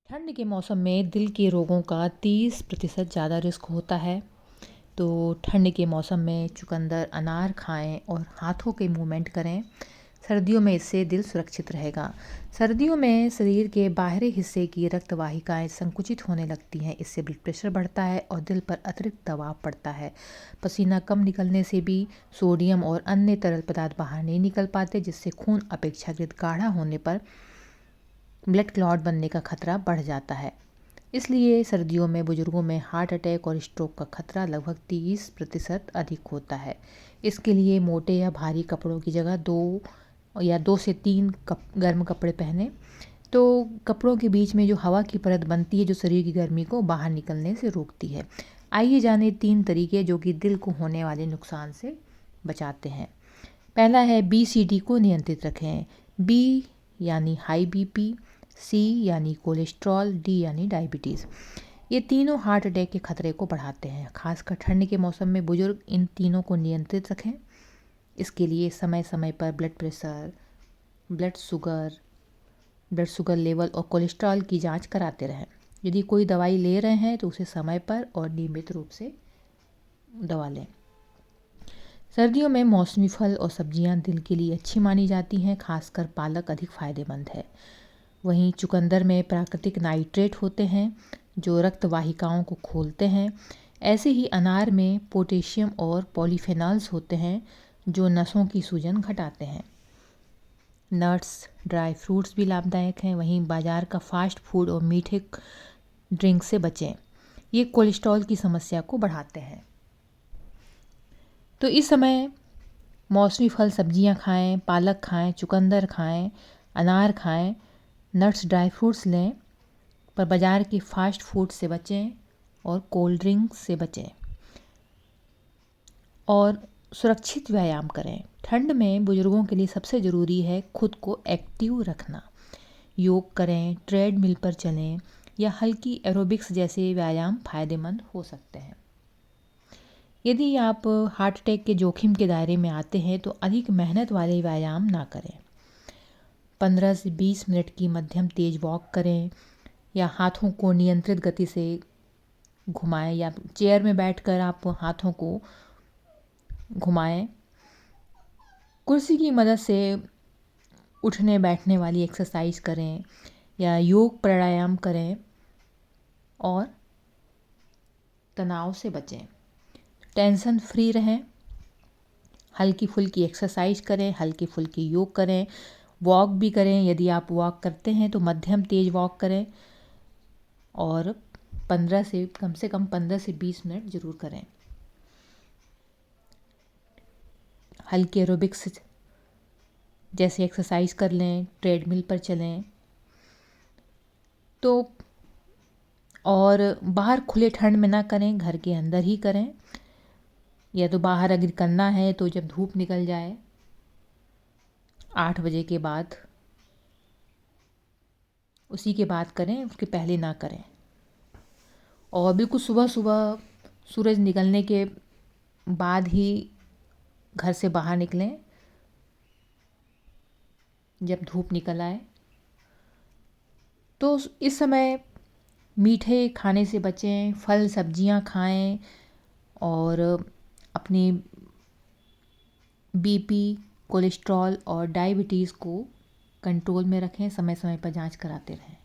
ठंड के मौसम में दिल के रोगों का 30% ज़्यादा रिस्क होता है। तो ठंड के मौसम में चुकंदर, अनार खाएं और हाथों के मूवमेंट करें। सर्दियों में इससे दिल सुरक्षित रहेगा। सर्दियों में शरीर के बाहरी हिस्से की रक्त वाहिकाएं संकुचित होने लगती हैं। इससे ब्लड प्रेशर बढ़ता है और दिल पर अतिरिक्त दबाव पड़ता है। पसीना कम निकलने से भी सोडियम और अन्य तरल पदार्थ बाहर नहीं निकल पाते, जिससे खून अपेक्षाकृत गाढ़ा होने पर ब्लड क्लॉट बनने का खतरा बढ़ जाता है। इसलिए सर्दियों में बुजुर्गों में हार्ट अटैक और स्ट्रोक का खतरा लगभग 30% अधिक होता है। इसके लिए मोटे या भारी कपड़ों की जगह 2 से 3 गर्म कपड़े पहने। तो कपड़ों के बीच में जो हवा की परत बनती है, जो शरीर की गर्मी को बाहर निकलने से रोकती है। आइए जाने 3 तरीके जो कि दिल को होने वाले नुकसान से बचाते हैं। पहला है BCD को नियंत्रित रखें। B यानी हाई BP, C यानी कोलेस्ट्रॉल, D यानी डायबिटीज़। ये तीनों हार्ट अटैक के खतरे को बढ़ाते हैं। खासकर ठंड के मौसम में बुजुर्ग इन तीनों को नियंत्रित रखें। इसके लिए समय समय पर blood pressure, blood sugar level और कोलेस्ट्रॉल की जांच कराते रहें। यदि कोई दवाई ले रहे हैं तो उसे समय पर और नियमित रूप से दवा लें। सर्दियों में मौसमी फल और सब्जियां दिल के लिए अच्छी मानी जाती हैं। खासकर पालक अधिक फायदेमंद है। वहीं चुकंदर में प्राकृतिक नाइट्रेट होते हैं जो रक्त वाहिकाओं को खोलते हैं। ऐसे ही अनार में पोटेशियम और पॉलीफेनॉल्स होते हैं जो नसों की सूजन घटाते हैं। नट्स, ड्राई फ्रूट्स भी लाभदायक हैं। वहीं बाजार का फास्ट फूड और मीठे ड्रिंक से बचें। ये कोलेस्ट्रॉल की समस्या को बढ़ाते हैं। तो इस समय मौसमी फल सब्जियां खाएं, पालक खाएं, चुकंदर खाएं, अनार खाएं, नट्स, ड्राई फ्रूट्स लें, पर बाज़ार के फास्ट फूड से बचें और कोल्ड ड्रिंक से बचें। और सुरक्षित व्यायाम करें। ठंड में बुजुर्गों के लिए सबसे ज़रूरी है खुद को एक्टिव रखना। योग करें, ट्रेडमिल पर चलें या हल्की एरोबिक्स जैसे व्यायाम फ़ायदेमंद हो सकते हैं। यदि आप हार्ट अटैक के जोखिम के दायरे में आते हैं तो अधिक मेहनत वाले व्यायाम ना करें। 15 से 20 मिनट की मध्यम तेज वॉक करें या हाथों को नियंत्रित गति से घुमाएं या चेयर में बैठकर आप हाथों को घुमाएं। कुर्सी की मदद से उठने बैठने वाली एक्सरसाइज करें या योग प्राणायाम करें और तनाव से बचें। टेंशन फ्री रहें। हल्की फुल्की एक्सरसाइज करें, हल्की फुल्की योग करें, वॉक भी करें। यदि आप वॉक करते हैं तो मध्यम तेज वॉक करें और कम से कम 15 से 20 मिनट ज़रूर करें। हल्के एरोबिक्स जैसे एक्सरसाइज कर लें, ट्रेडमिल पर चलें। तो और बाहर खुले ठंड में ना करें, घर के अंदर ही करें। या तो बाहर अगर करना है तो जब धूप निकल जाए 8 बजे के बाद, उसी के बाद करें, उसके पहले ना करें। और बिल्कुल सुबह सुबह सूरज निकलने के बाद ही घर से बाहर निकलें, जब धूप निकल आए। तो इस समय मीठे खाने से बचें, फल सब्जियां खाएं और अपनी BP, कोलेस्ट्रॉल और डायबिटीज़ को कंट्रोल में रखें। समय समय पर जांच कराते रहें।